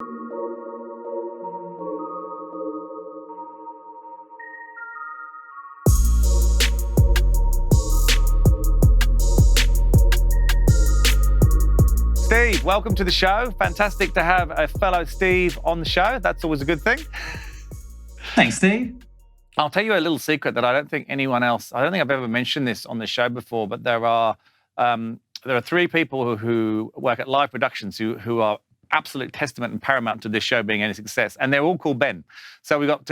Steve, welcome to the show. Fantastic to have a fellow Steve on the show. That's always a good thing. Thanks, Steve. I'll tell you a little secret that I don't think anyone else, I don't think I've ever mentioned this on the show before, but there are three people who work at Live Productions who are absolute testament and paramount to this show being any success. And they're all called Ben. So we've got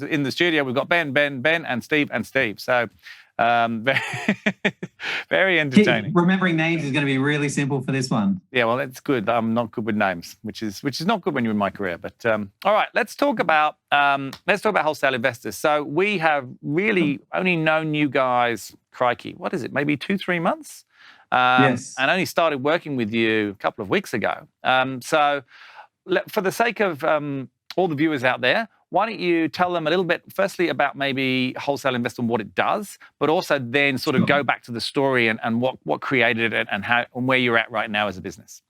in the studio, we've got Ben, and Steve. So very entertaining. Remembering names is going to be really simple for this one. Yeah, well, that's good. I'm not good with names, which is not good when you're in my career. But all right, let's talk about wholesale investors. So we have really only known you guys, crikey, what is it? Maybe 2-3 months. Yes. And only started working with you a couple of weeks ago. So for the sake of all the viewers out there, why don't you tell them a little bit, firstly, about maybe Wholesale Investor and what it does, but also then sort of go back to the story and what created it and where you're at right now as a business.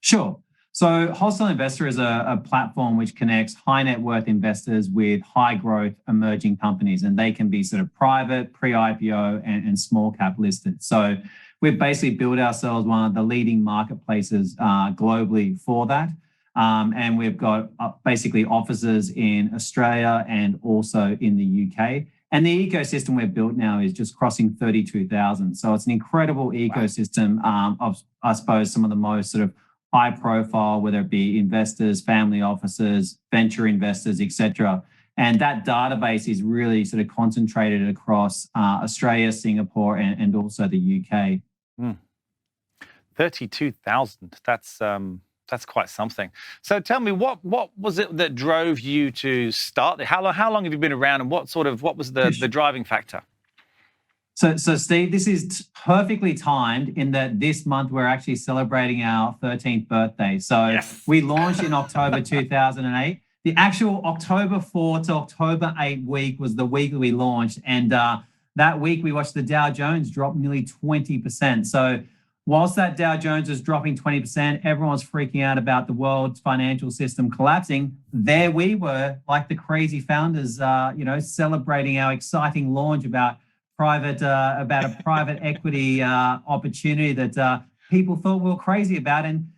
Sure. So Wholesale Investor is a platform which connects high net worth investors with high growth emerging companies, and they can be sort of private, pre-IPO and small cap listed. So we've basically built ourselves one of the leading marketplaces globally for that. And we've got basically offices in Australia and also in the UK. And the ecosystem we've built now is just crossing 32,000. So it's an incredible ecosystem of, I suppose, some of the most sort of high profile, whether it be investors, family offices, venture investors, etc. And that database is really sort of concentrated across Australia, Singapore, and also the UK. 32,000. That's quite something. So tell me, what was it that drove you to start there? How long have you been around, and what was the driving factor? So Steve, this is perfectly timed in that this month we're actually celebrating our 13th birthday. So yes. We launched in October 2008. The actual October 4 to October 8 week was the week that we launched. And that week we watched the Dow Jones drop nearly 20%. So whilst that Dow Jones was dropping 20%, everyone was freaking out about the world's financial system collapsing. There we were, like the crazy founders, celebrating our exciting launch about a private equity opportunity that people thought we were crazy about. And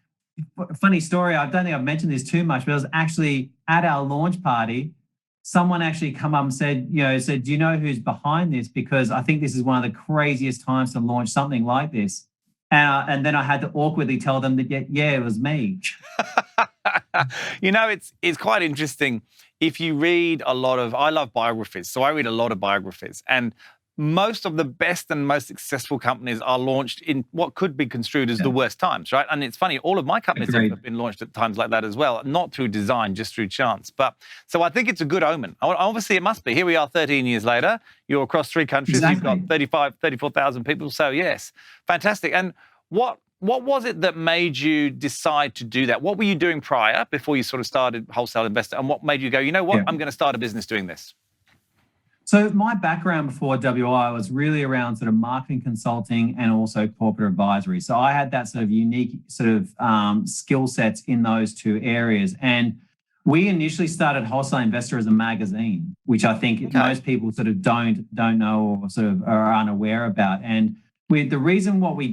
funny story, I don't think I've mentioned this too much, but it was actually at our launch party. Someone actually come up and said, do you know who's behind this? Because I think this is one of the craziest times to launch something like this. And then I had to awkwardly tell them that, yeah, it was me. It's quite interesting. If you read I love biographies, so I read a lot of biographies. And most of the best and most successful companies are launched in what could be construed as the worst times, right? And it's funny, all of my companies have been launched at times like that as well, not through design, just through chance. But so I think it's a good omen. Obviously, it must be. Here we are 13 years later. You're across 3 countries. Exactly. You've got 34,000 people. So yes, fantastic. And what was it that made you decide to do that? What were you doing prior, before you sort of started Wholesale Investor? And what made you go, you know what, I'm going to start a business doing this? So my background before WI was really around sort of marketing consulting and also corporate advisory. So I had that sort of unique sort of skill sets in those two areas. And we initially started Wholesale Investor as a magazine, which I think most people sort of don't know or sort of are unaware about. And the reason why we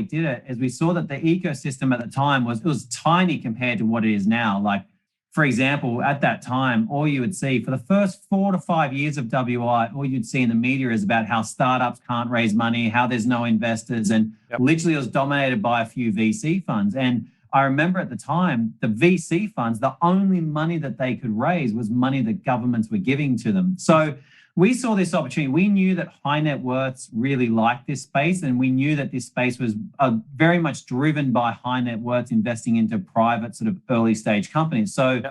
did it is we saw that the ecosystem at the time was tiny compared to what it is now. Like, for example, at that time, all you would see for the first 4 to 5 years of WI, all you'd see in the media is about how startups can't raise money, how there's no investors, and literally it was dominated by a few VC funds. And I remember at the time, the VC funds, the only money that they could raise was money that governments were giving to them. So we saw this opportunity. We knew that high net worths really liked this space, and we knew that this space was very much driven by high net worths investing into private sort of early stage companies. So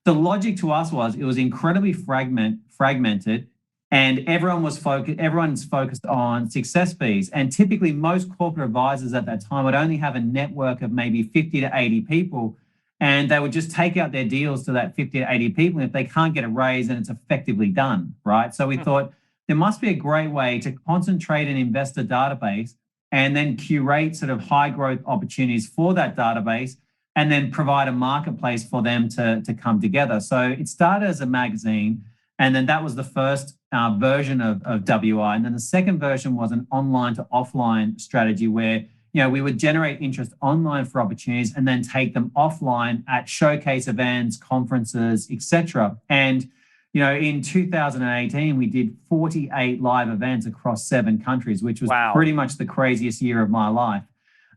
the logic to us was it was incredibly fragmented, and everyone's focused on success fees. And typically most corporate advisors at that time would only have a network of maybe 50 to 80 people. And they would just take out their deals to that 50 to 80 people. And if they can't get a raise, then it's effectively done, right? So we thought there must be a great way to concentrate an investor database and then curate sort of high growth opportunities for that database and then provide a marketplace for them to come together. So it started as a magazine, and then that was the first version of WI. And then the second version was an online to offline strategy where we would generate interest online for opportunities and then take them offline at showcase events, conferences, etc. And in 2018, we did 48 live events across 7 countries, which was pretty much the craziest year of my life.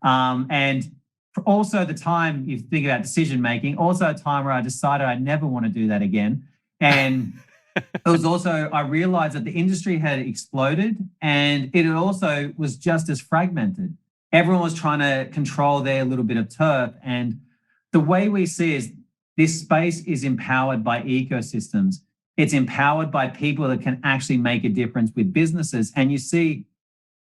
And also the time you think about decision making, also a time where I decided I never want to do that again. And it was also, I realized that the industry had exploded and it also was just as fragmented. Everyone was trying to control their little bit of turf. And the way we see is this space is empowered by ecosystems. It's empowered by people that can actually make a difference with businesses. And you see,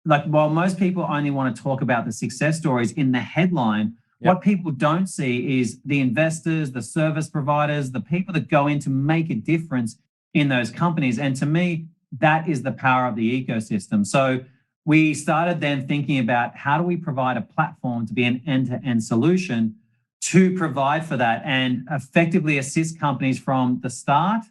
while most people only want to talk about the success stories in the headline, what people don't see is the investors, the service providers, the people that go in to make a difference in those companies. And to me, that is the power of the ecosystem. So we started then thinking about how do we provide a platform to be an end-to-end solution to provide for that and effectively assist companies from the start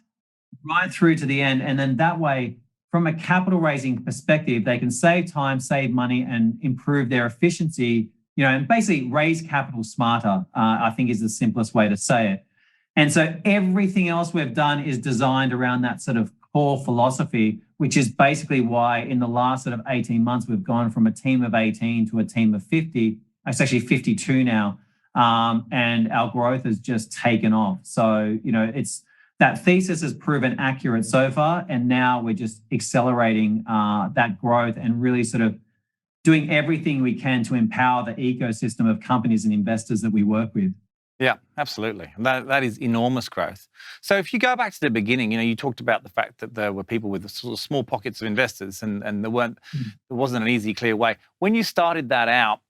right through to the end. And then that way, from a capital raising perspective, they can save time, save money, and improve their efficiency, and basically raise capital smarter, I think is the simplest way to say it. And so everything else we've done is designed around that sort of core philosophy, which is basically why in the last sort of 18 months, we've gone from a team of 18 to a team of 50. It's actually 52 now. And our growth has just taken off. So, it's that thesis has proven accurate so far. And now we're just accelerating that growth and really sort of doing everything we can to empower the ecosystem of companies and investors that we work with. Yeah, absolutely. That is enormous growth. So if you go back to the beginning, you talked about the fact that there were people with sort of small pockets of investors and there wasn't an easy, clear way. When you started that out,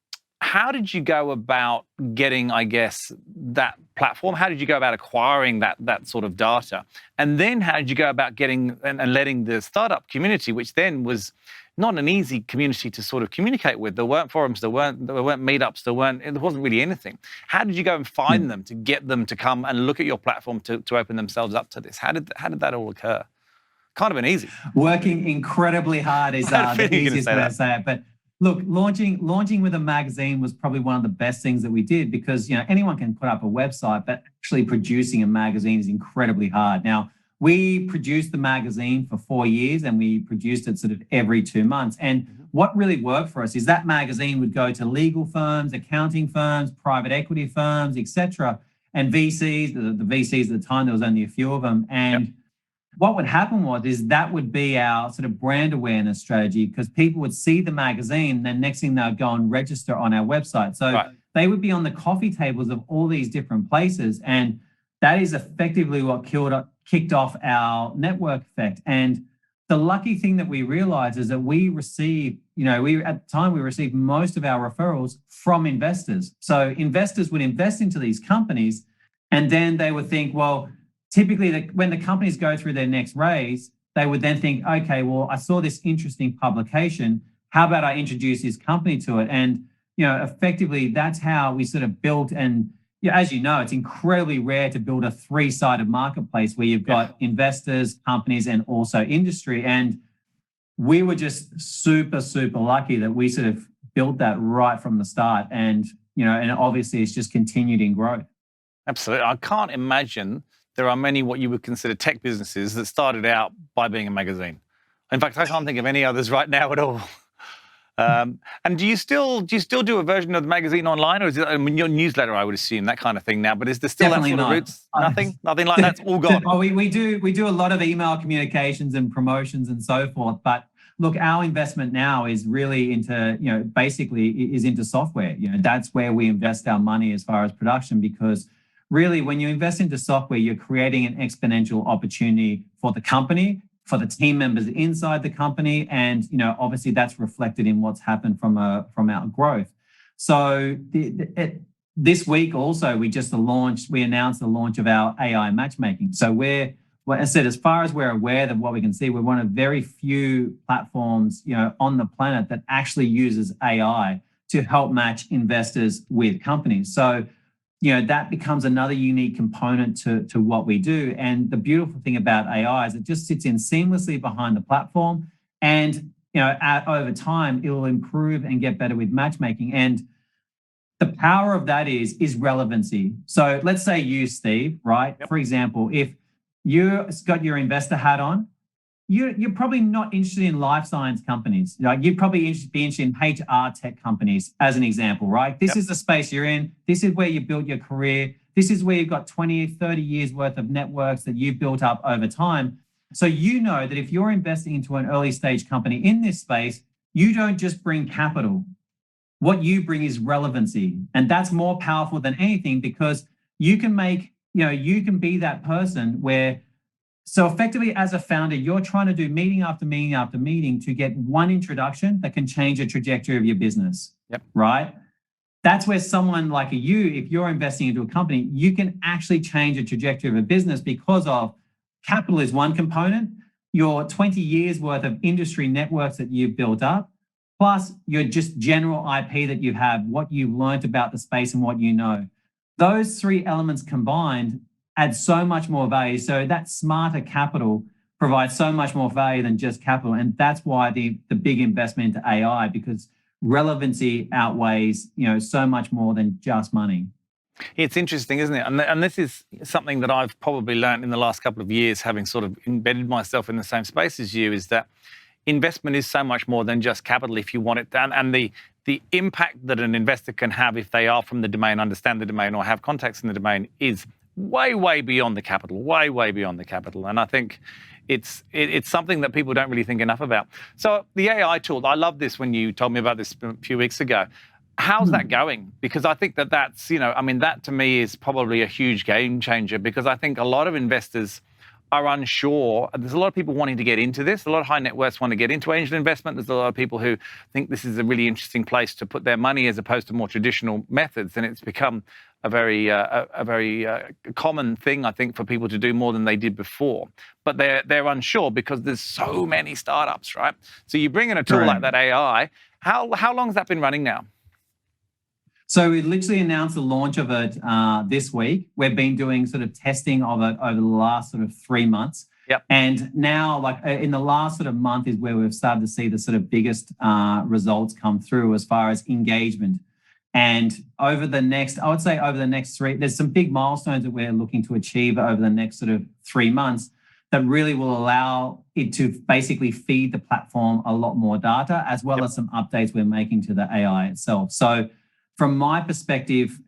how did you go about getting, I guess, that platform? How did you go about acquiring that sort of data? And then how did you go about getting and letting the startup community, which then was not an easy community to sort of communicate with. There weren't forums, there weren't meetups, there wasn't really anything. How did you go and find them to get them to come and look at your platform to open themselves up to this? How did that all occur? Can't have been easy. Working incredibly hard is the easiest way to say it. But look, launching with a magazine was probably one of the best things that we did because anyone can put up a website, but actually producing a magazine is incredibly hard. Now, we produced the magazine for 4 years and we produced it sort of every 2 months. And what really worked for us is that magazine would go to legal firms, accounting firms, private equity firms, etc., and VCs. The VCs at the time, there was only a few of them. And what would happen is that would be our sort of brand awareness strategy because people would see the magazine and then next thing they'd go and register on our website. So they would be on the coffee tables of all these different places. And that is effectively what kicked off our network effect. And the lucky thing that we realized is that we received, at the time we received most of our referrals from investors. So investors would invest into these companies and then they would think, well, typically when the companies go through their next raise, they would then think, okay, well, I saw this interesting publication. How about I introduce this company to it? And, effectively that's how we sort of built and as you know, it's incredibly rare to build a 3-sided marketplace where you've got investors, companies, and also industry. And we were just super, super lucky that we sort of built that right from the start. And, and obviously it's just continued in growth. Absolutely. I can't imagine there are many what you would consider tech businesses that started out by being a magazine. In fact, I can't think of any others right now at all. And do you still do a version of the magazine online, or is it your newsletter? I would assume that kind of thing now. But is there still Definitely that sort not. of roots? Nothing like that's all gone. We do a lot of email communications and promotions and so forth. But look, our investment now is really into basically is into software. That's where we invest our money as far as production because really when you invest into software, you're creating an exponential opportunity for the company, for the team members inside the company. And, obviously that's reflected in what's happened from our growth. So this week also, we announced the launch of our AI matchmaking. So I said, as far as we're aware of what we can see, we're one of very few platforms, on the planet that actually uses AI to help match investors with companies. So that becomes another unique component to what we do. And the beautiful thing about AI is it just sits in seamlessly behind the platform, and over time it will improve and get better with matchmaking. And the power of that is relevancy. So let's say you, Steve, right? Yep. For example, if you've got your investor hat on, you're probably not interested in life science companies. You'd probably be interested in HR tech companies, as an example, right? This is the space you're in. This is where you built your career. This is where you've got 20, 30 years worth of networks that you've built up over time. So you know that if you're investing into an early stage company in this space, you don't just bring capital. What you bring is relevancy. And that's more powerful than anything, because you can you can be that person where, so effectively as a founder, you're trying to do meeting after meeting after meeting to get one introduction that can change the trajectory of your business. Yep. Right? That's where someone like you, if you're investing into a company, you can actually change the trajectory of a business because of capital is one component, your 20 years worth of industry networks that you've built up, plus your just general IP that you have, what you've learned about the space and what you know. Those three elements combined add so much more value. So that smarter capital provides so much more value than just capital. And that's why the big investment into AI, because relevancy outweighs, so much more than just money. It's interesting, isn't it? And this is something that I've probably learned in the last couple of years, having sort of embedded myself in the same space as you, is that investment is so much more than just capital if you want it done. And the impact that an investor can have if they are from the domain, understand the domain, or have contacts in the domain is way, way beyond the capital, way, way beyond the capital. And I think it's something that people don't really think enough about. So the AI tool, I love this when you told me about this a few weeks ago. How's that going? Because I think that's, that to me is probably a huge game changer, because I think a lot of investors are unsure. There's a lot of people wanting to get into this. A lot of high net worths want to get into angel investment. There's a lot of people who think this is a really interesting place to put their money as opposed to more traditional methods. And it's become a very common thing, I think, for people to do more than they did before. But they're unsure because there's so many startups, right? So you bring in a tool like that AI. How long has that been running now? So we literally announced the launch of it this week. We've been doing sort of testing of it over the last sort of 3 months. Yep. And now, in the last sort of month is where we've started to see the sort of biggest results come through as far as engagement. And over the next 3, there's some big milestones that we're looking to achieve over the next sort of 3 months that really will allow it to basically feed the platform a lot more data, as well as some updates we're making to the AI itself. So from my perspective,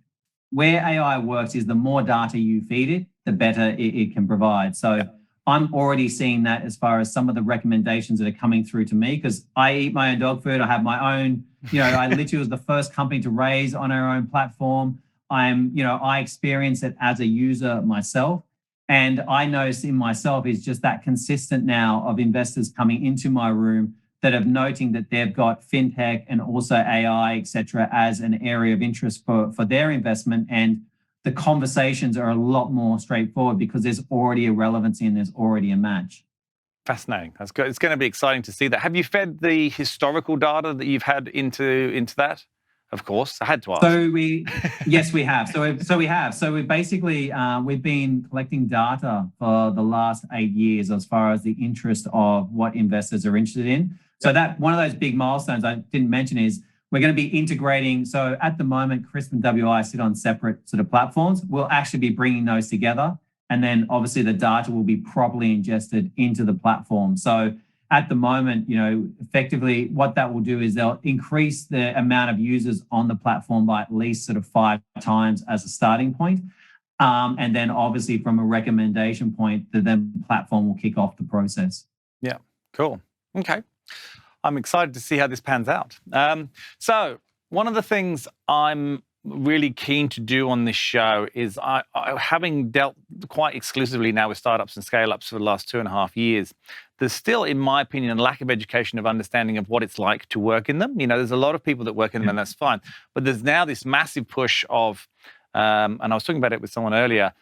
where AI works is the more data you feed it, the better it can provide. So I'm already seeing that as far as some of the recommendations that are coming through to me, because I eat my own dog food. I have my own, I literally was the first company to raise on our own platform. I experience it as a user myself. And I notice in myself is just that consistent now of investors coming into my room that are noting that they've got fintech and also AI, et cetera, as an area of interest for their investment. And the conversations are a lot more straightforward because there's already a relevancy and there's already a match. Fascinating. That's good. It's going to be exciting to see that. Have you fed the historical data that you've had into that? Of course, I had to ask. Yes, we have. So we basically we've been collecting data for the last 8 years as far as the interest of what investors are interested in. So that one of those big milestones I didn't mention is we're going to be integrating. So at the moment, Crisp and WI sit on separate sort of platforms. We'll actually be bringing those together, and then obviously the data will be properly ingested into the platform. So at the moment, effectively what that will do is they'll increase the amount of users on the platform by at least sort of 5 times as a starting point. And then obviously from a recommendation point, the platform will kick off the process. Yeah, cool. Okay. I'm excited to see how this pans out. So one of the things I'm really keen to do on this show is having dealt quite exclusively now with startups and scale-ups for the last 2.5 years, there's still, in my opinion, a lack of education of understanding of what it's like to work in them. There's a lot of people that work in them, and that's fine. But there's now this massive push of, and I was talking about it with someone earlier,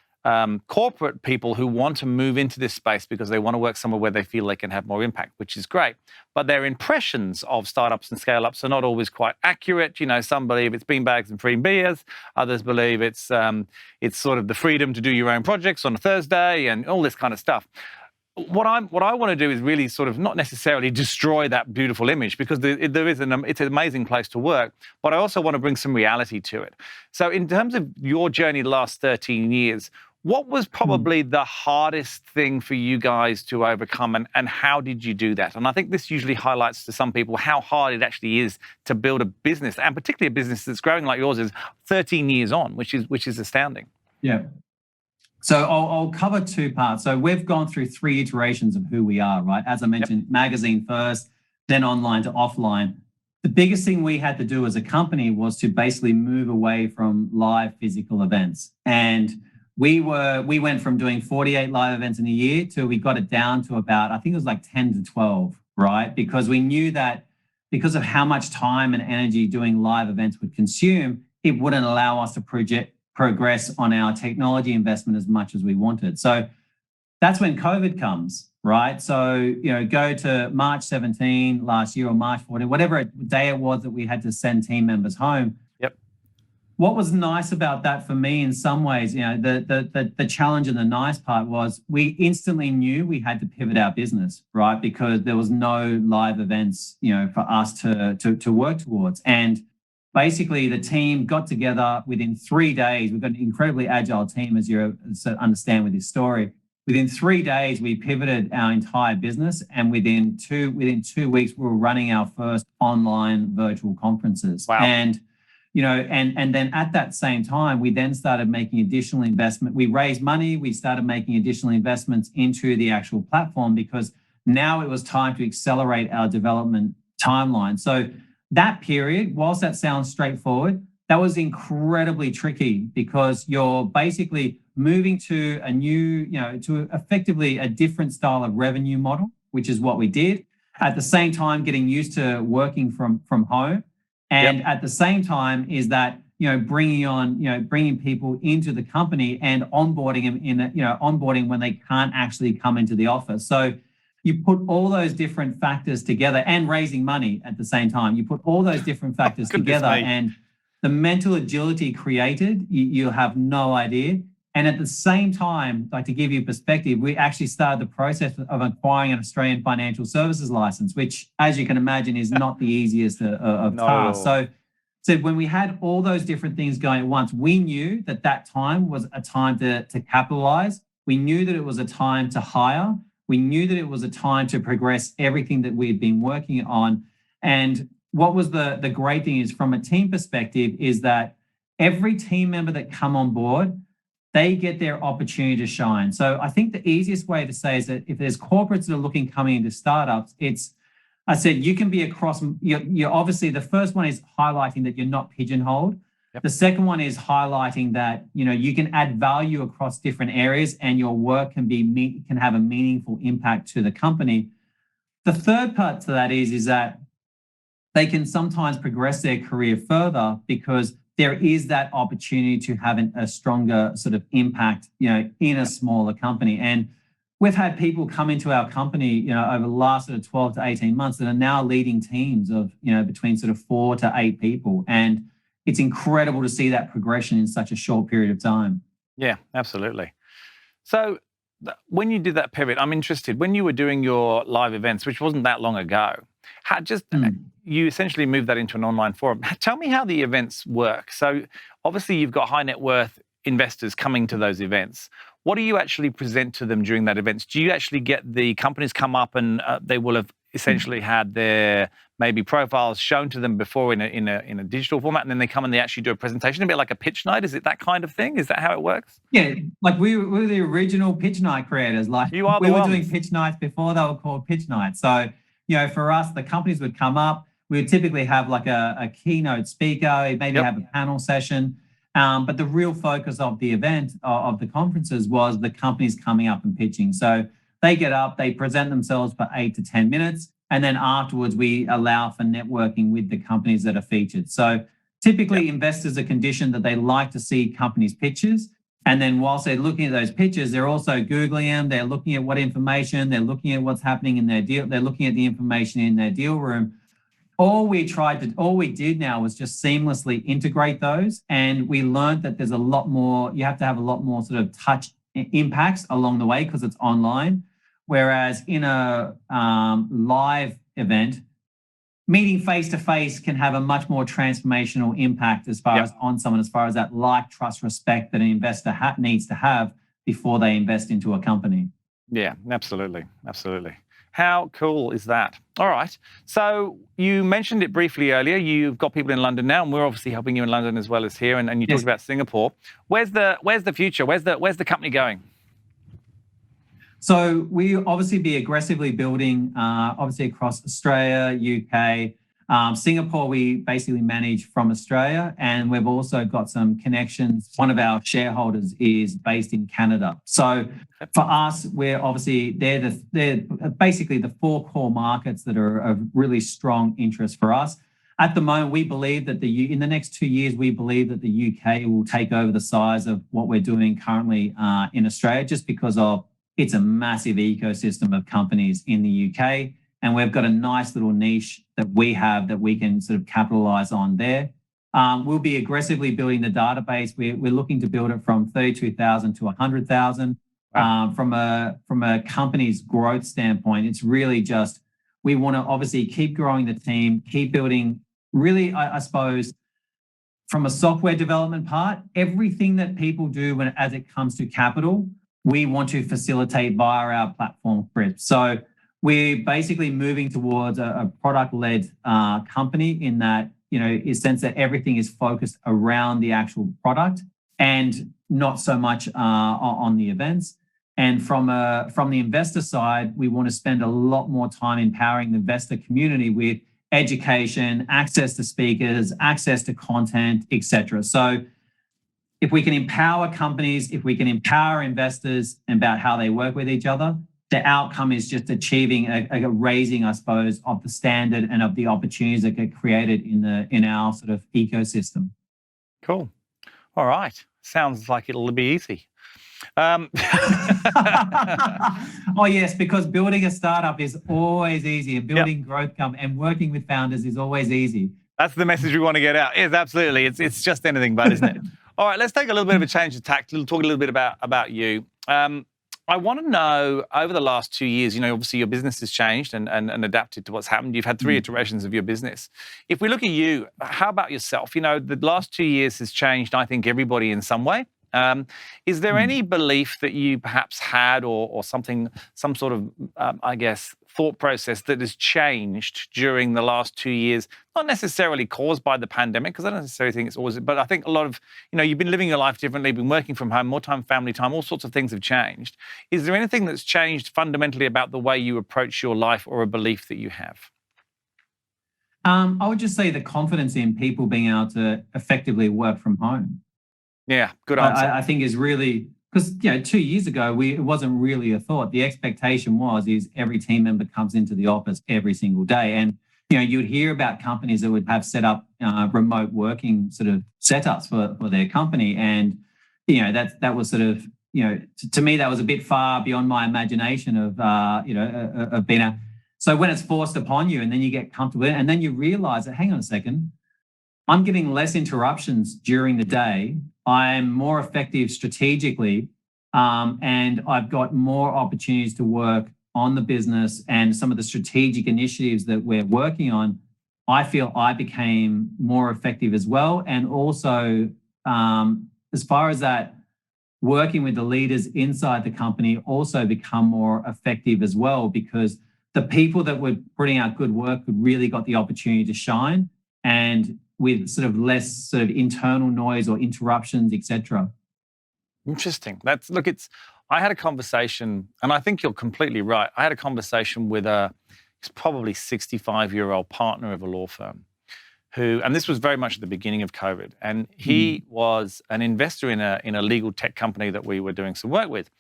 corporate people who want to move into this space because they want to work somewhere where they feel they can have more impact, which is great. But their impressions of startups and scale-ups are not always quite accurate. Some believe it's beanbags and free beers. Others believe it's sort of the freedom to do your own projects on a Thursday and all this kind of stuff. What I want to do is really sort of not necessarily destroy that beautiful image, because it's an amazing place to work, but I also want to bring some reality to it. So in terms of your journey the last 13 years, what was probably the hardest thing for you guys to overcome, and how did you do that? And I think this usually highlights to some people how hard it actually is to build a business, and particularly a business that's growing like yours is 13 years on, which is astounding. Yeah. So I'll cover two parts. So we've gone through 3 iterations of who we are, right? As I mentioned, magazine first, then online to offline. The biggest thing we had to do as a company was to basically move away from live physical events. And we went from doing 48 live events in a year to we got it down to about, I think it was like 10 to 12, right? Because we knew that because of how much time and energy doing live events would consume, it wouldn't allow us to progress on our technology investment as much as we wanted. So that's when COVID comes, right? So, go to March 17 last year or March 14, whatever day it was that we had to send team members home. Yep. What was nice about that for me in some ways, the challenge and the nice part was we instantly knew we had to pivot our business, right? Because there was no live events, for us to work towards. And basically, the team got together within 3 days. We've got an incredibly agile team, as you understand with this story. Within 3 days, we pivoted our entire business, and within 2 weeks, we were running our first online virtual conferences. Wow. And and then at that same time, we then started making additional investment. We raised money. We started making additional investments into the actual platform because now it was time to accelerate our development timeline. So that period, whilst that sounds straightforward, that was incredibly tricky because you're basically moving to a new, to effectively a different style of revenue model, which is what we did. At the same time, getting used to working from home. And at the same time is that, bringing people into the company and onboarding them onboarding when they can't actually come into the office. So you put all those different factors together and raising money at the same time. You put all those different factors together and the mental agility created, you'll have no idea. And at the same time, like to give you perspective, we actually started the process of acquiring an Australian financial services license, which, as you can imagine, is not the easiest of tasks. So when we had all those different things going at once, we knew that time was a time to capitalize. We knew that it was a time to hire. We knew that it was a time to progress everything that we had been working on. And what was the great thing is, from a team perspective, is that every team member that come on board, they get their opportunity to shine. So I think the easiest way to say is that if there's corporates that are coming into startups, you can be across, you're obviously, the first one is highlighting that you're not pigeonholed. Yep. The second one is highlighting that, you can add value across different areas and your work can have a meaningful impact to the company. The third part to that is that they can sometimes progress their career further because there is that opportunity to have a stronger sort of impact, in a smaller company. And we've had people come into our company, over the last sort of 12 to 18 months that are now leading teams of, between sort of 4 to 8 people. And it's incredible to see that progression in such a short period of time. Yeah, absolutely. So when you did that pivot, I'm interested, when you were doing your live events, which wasn't that long ago, you essentially moved that into an online forum. Tell me how the events work. So obviously you've got high net worth investors coming to those events. What do you actually present to them during that event? Do you actually get the companies come up and they will have essentially had their maybe profiles shown to them before in a digital format, and then they come and they actually do a presentation, a bit like a pitch night? Is it that kind of thing? Is that how it works? Yeah, like we were the original pitch night creators. Like we were doing pitch nights before they were called pitch nights. So, for us, the companies would come up. We would typically have like a keynote speaker, maybe have a panel session. But the real focus of the event, of the conferences, was the companies coming up and pitching. So they get up, they present themselves for 8 to 10 minutes, and then afterwards we allow for networking with the companies that are featured. So typically investors are conditioned that they like to see companies' pitches, And then whilst they're looking at those pictures, they're also Googling them. They're looking at what information, they're looking at what's happening in their deal. They're looking at the information in their deal room. All we did now was just seamlessly integrate those. And we learned that there's a lot more, you have to have a lot more sort of touch impacts along the way because it's online. Whereas in a live event, meeting face to face can have a much more transformational impact as far as on someone, as far as that like, trust, respect that an investor needs to have before they invest into a company. Yeah, absolutely. Absolutely. How cool is that? All right. So you mentioned it briefly earlier. You've got people in London now, and we're obviously helping you in London as well as here. And you talked about Singapore. Where's the future? Where's the company going? So we obviously be aggressively building, obviously across Australia, UK, Singapore. We basically manage from Australia, and we've also got some connections. One of our shareholders is based in Canada. So for us, we're obviously they're basically the 4 core markets that are of really strong interest for us. At the moment, we believe that in the next 2 years, we believe that the UK will take over the size of what we're doing currently in Australia, just because of it's a massive ecosystem of companies in the UK, and we've got a nice little niche that we have that we can sort of capitalize on there. We'll be aggressively building the database. We're looking to build it from 32,000 to 100,000. Wow. From a company's growth standpoint, it's really just we want to obviously keep growing the team, keep building. Really, I suppose, from a software development part, everything that people do as it comes to capital, we want to facilitate via our platform, Chris. So we're basically moving towards a product-led company in that, in the sense that everything is focused around the actual product and not so much on the events. And from the investor side, we want to spend a lot more time empowering the investor community with education, access to speakers, access to content, etc. So if we can empower companies, if we can empower investors about how they work with each other, the outcome is just achieving a raising, I suppose, of the standard and of the opportunities that get created in our sort of ecosystem. Cool. All right. Sounds like it'll be easy. Oh, yes, because building a startup is always easy, and building growth and working with founders is always easy. That's the message we want to get out. Yes, absolutely. It's just anything but, isn't it? All right, let's take a little bit of a change of tack. Talk a little bit about you. I want to know, over the last 2 years, obviously your business has changed and adapted to what's happened. You've had 3 iterations of your business. If we look at you, how about yourself? The last 2 years has changed, I think, everybody in some way. Is there any belief that you perhaps had or some sort of, I guess, thought process that has changed during the last 2 years, not necessarily caused by the pandemic, because I don't necessarily think it's always, but I think a lot of, you've been living your life differently, been working from home, more time, family time, all sorts of things have changed. Is there anything that's changed fundamentally about the way you approach your life or a belief that you have? I would just say the confidence in people being able to effectively work from home. Yeah, good answer. I think is really, because 2 years ago it wasn't really a thought. The expectation is every team member comes into the office every single day, and you'd hear about companies that would have set up remote working sort of setups for their company, and that was sort of to me that was a bit far beyond my imagination of being a. So when it's forced upon you, and then you get comfortable, and then you realize that, hang on a second, I'm getting less interruptions during the day. I'm more effective strategically, and I've got more opportunities to work on the business and some of the strategic initiatives that we're working on. I feel I became more effective as well. And also, as far as that, working with the leaders inside the company also become more effective as well, because the people that were putting out good work really got the opportunity to shine, and with sort of less sort of internal noise or interruptions, etc. Interesting. I had a conversation, and I think you're completely right. I had a conversation with a probably 65-year-old partner of a law firm and this was very much at the beginning of COVID, and he was an investor in a legal tech company that we were doing some work with.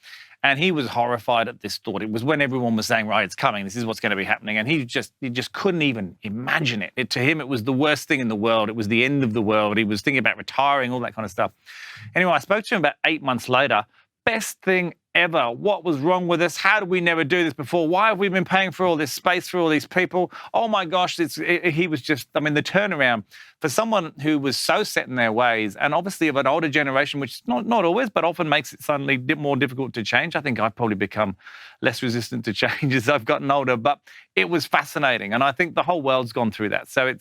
And he was horrified at this thought. It was when everyone was saying, right, it's coming, this is what's going to be happening. And he just couldn't even imagine it. To him, it was the worst thing in the world. It was the end of the world. He was thinking about retiring, all that kind of stuff. Anyway, I spoke to him about 8 months later. Best thing ever. What was wrong with us? How did we never do this before? Why have we been paying for all this space for all these people? Oh my gosh, he was just, I mean, the turnaround for someone who was so set in their ways, and obviously of an older generation, which not always, but often makes it suddenly more difficult to change. I think I've probably become less resistant to change as I've gotten older, but it was fascinating. And I think the whole world's gone through that. So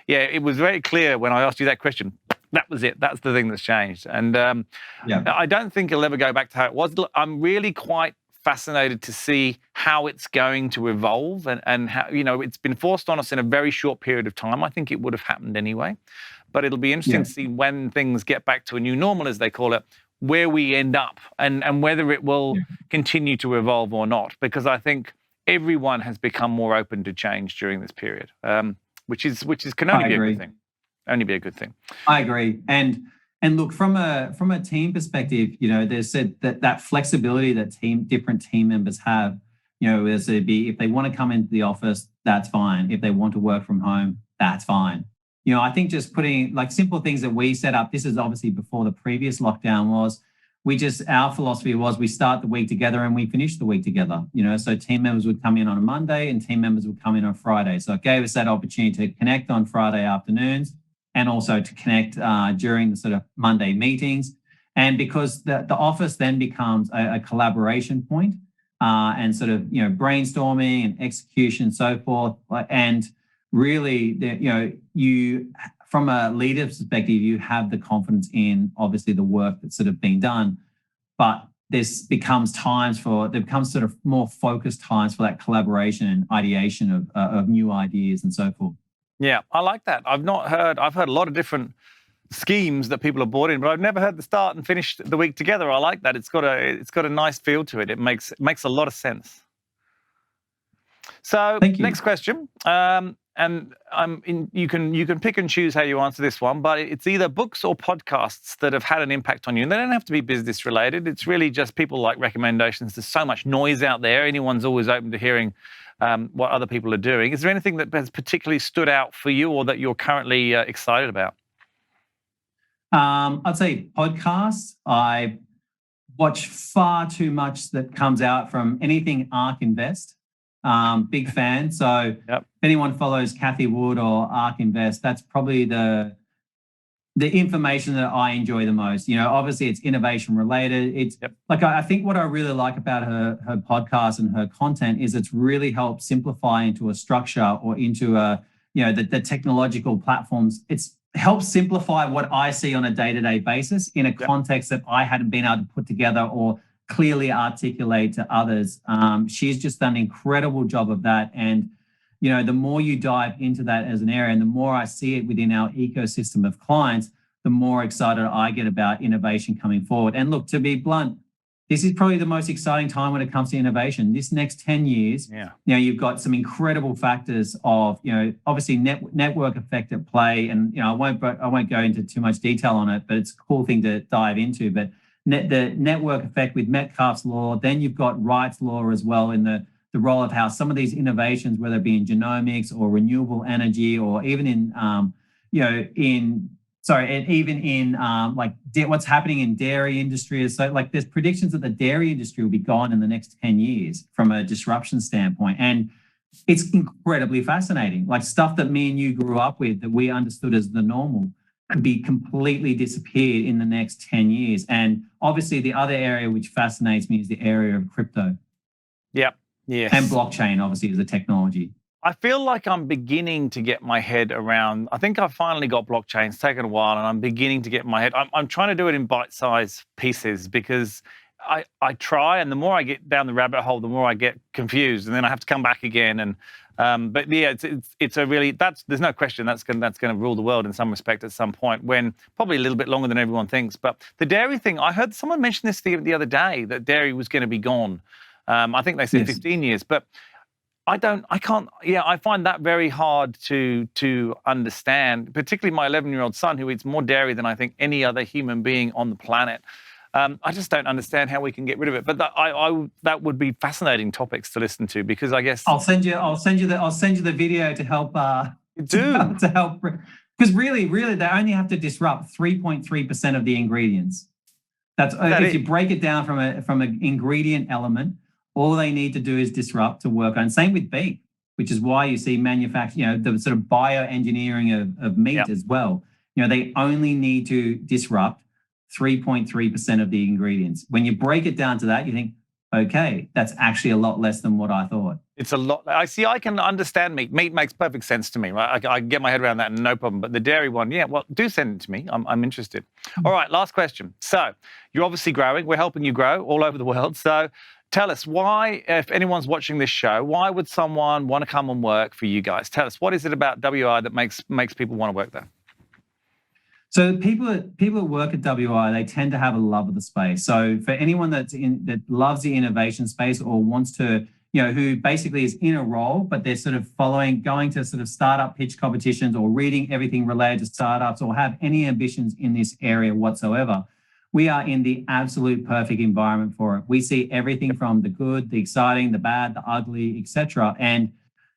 it was very clear when I asked you that question. That was it. That's the thing that's changed. And I don't think it'll ever go back to how it was. Look, I'm really quite fascinated to see how it's going to evolve and how, it's been forced on us in a very short period of time. I think it would have happened anyway. But it'll be interesting to see when things get back to a new normal, as they call it, where we end up and whether it will continue to evolve or not. Because I think everyone has become more open to change during this period, which can only be a good thing. Only be a good thing. I agree. And look, from a team perspective, there's said that flexibility that different team members have, as it be, if they want to come into the office, that's fine. If they want to work from home, that's fine. I think just putting like simple things that we set up, this is obviously before the previous lockdown was, our philosophy was we start the week together and we finish the week together, so team members would come in on a Monday and team members would come in on Friday. So it gave us that opportunity to connect on Friday afternoons and also to connect during the sort of Monday meetings. And because the office then becomes a collaboration point and sort of, brainstorming and execution and so forth. And really, you, from a leader's perspective, you have the confidence in obviously the work that's sort of being done, but there becomes sort of more focused times for that collaboration and ideation of new ideas and so forth. Yeah, I like that. I've heard a lot of different schemes that people have bought in, but I've never heard the start and finish the week together. I like that. It's got a nice feel to it. It makes a lot of sense. So next question. You can pick and choose how you answer this one, but it's either books or podcasts that have had an impact on you. And they don't have to be business related. It's really just people like recommendations. There's so much noise out there. Anyone's always open to hearing what other people are doing. Is there anything that has particularly stood out for you or that you're currently excited about? I'd say podcasts. I watch far too much that comes out from anything ARK Invest. Big fan. So if anyone follows Kathy Wood or ARK Invest, that's probably the information that I enjoy the most. Obviously it's innovation related. It's like, I think what I really like about her podcast and her content is it's really helped simplify into a structure or into the technological platforms. It's helps simplify what I see on a day-to-day basis in a context that I hadn't been able to put together or clearly articulate to others. She's just done an incredible job of that. And, the more you dive into that as an area and the more I see it within our ecosystem of clients, the more excited I get about innovation coming forward. And look, to be blunt, this is probably the most exciting time when it comes to innovation. This next 10 years, you've got some incredible factors of, obviously network effect at play. And, I won't go into too much detail on it, but it's a cool thing to dive into. But the network effect with Metcalfe's law, then you've got Wright's law as well in the role of how some of these innovations, whether it be in genomics or renewable energy, or even in, what's happening in dairy industry. So like there's predictions that the dairy industry will be gone in the next 10 years from a disruption standpoint. And it's incredibly fascinating. Like stuff that me and you grew up with that we understood as the normal could be completely disappeared in the next 10 years. And obviously the other area which fascinates me is the area of crypto. Yep. Yes. And blockchain, obviously, is a technology. I feel like I'm beginning to get my head around. I think I've finally got blockchain. It's taken a while, and I'm beginning to get my head. I'm trying to do it in bite-sized pieces because I try, and the more I get down the rabbit hole, the more I get confused, and then I have to come back again. And but yeah, it's a really there's no question that's going to rule the world in some respect at some point. When probably a little bit longer than everyone thinks. But the dairy thing, I heard someone mention this the other day that dairy was going to be gone. I think they said 15 years, but I find that very hard to understand, particularly my 11-year-old son, who eats more dairy than I think any other human being on the planet. I just don't understand how we can get rid of it. But that would be fascinating topics to listen to, because I guess I'll send you the video to help. To help, because really, they only have to disrupt 3.3% of the ingredients. If you break it down from an ingredient element, all they need to do is disrupt to work on. Same with beef, which is why you see manufacturing, the sort of bioengineering of meat as well. They only need to disrupt 3.3% of the ingredients. When you break it down to that, you think, okay, that's actually a lot less than what I thought. It's a lot. I can understand meat. Meat makes perfect sense to me, right? I can get my head around that, no problem. But the dairy one, do send it to me. I'm interested. All right, last question. So you're obviously growing. We're helping you grow all over the world. So tell us why, if anyone's watching this show, why would someone want to come and work for you guys? Tell us, what is it about WI that makes people want to work there? So people that work at WI, they tend to have a love of the space. So for anyone that loves the innovation space, or wants to, who basically is in a role, but they're sort of going to sort of startup pitch competitions, or reading everything related to startups, or have any ambitions in this area whatsoever, we are in the absolute perfect environment for it. We see everything from the good, the exciting, the bad, the ugly, etc. And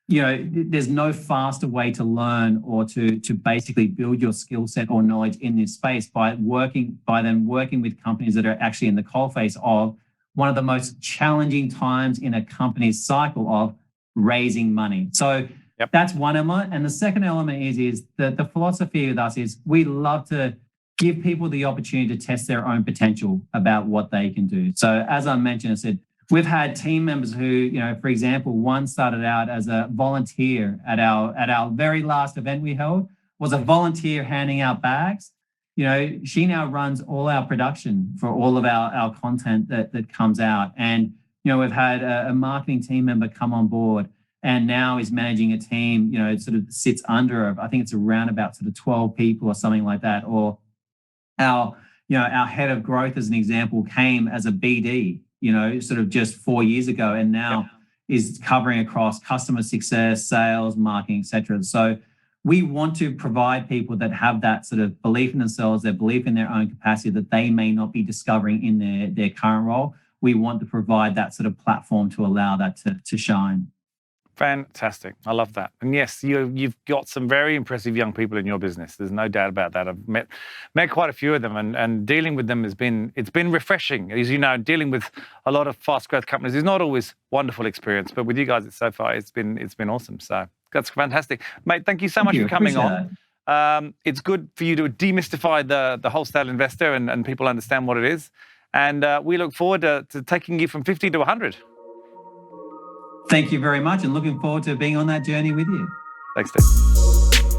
there's no faster way to learn or to basically build your skill set or knowledge in this space by working with companies that are actually in the coalface of one of the most challenging times in a company's cycle of raising money. So that's one element. And the second element is the philosophy with us is we love to give people the opportunity to test their own potential about what they can do. So as I mentioned, I said, we've had team members who, for example, one started out as a volunteer at our very last event we held, was a volunteer handing out bags. She now runs all our production for all of our content that comes out. And, we've had a marketing team member come on board and now is managing a team, sort of sits under, I think it's around about sort of 12 people or something like that. Or our head of growth, as an example, came as a BD, sort of just 4 years ago, and now is covering across customer success, sales, marketing, etc. So we want to provide people that have that sort of belief in themselves, their belief in their own capacity that they may not be discovering in their current role. We want to provide that sort of platform to allow that to shine. Fantastic. I love that. And yes, you've got some very impressive young people in your business. There's no doubt about that. I've met quite a few of them, and dealing with them it's been refreshing. As you know, dealing with a lot of fast growth companies is not always wonderful experience, but with you guys so far it's been awesome. So that's fantastic. Mate, thank you so much for coming on. It's good for you to demystify the wholesale investor and people understand what it is. And we look forward to taking you from 50 to 100. Thank you very much, and looking forward to being on that journey with you. Thanks, Steve.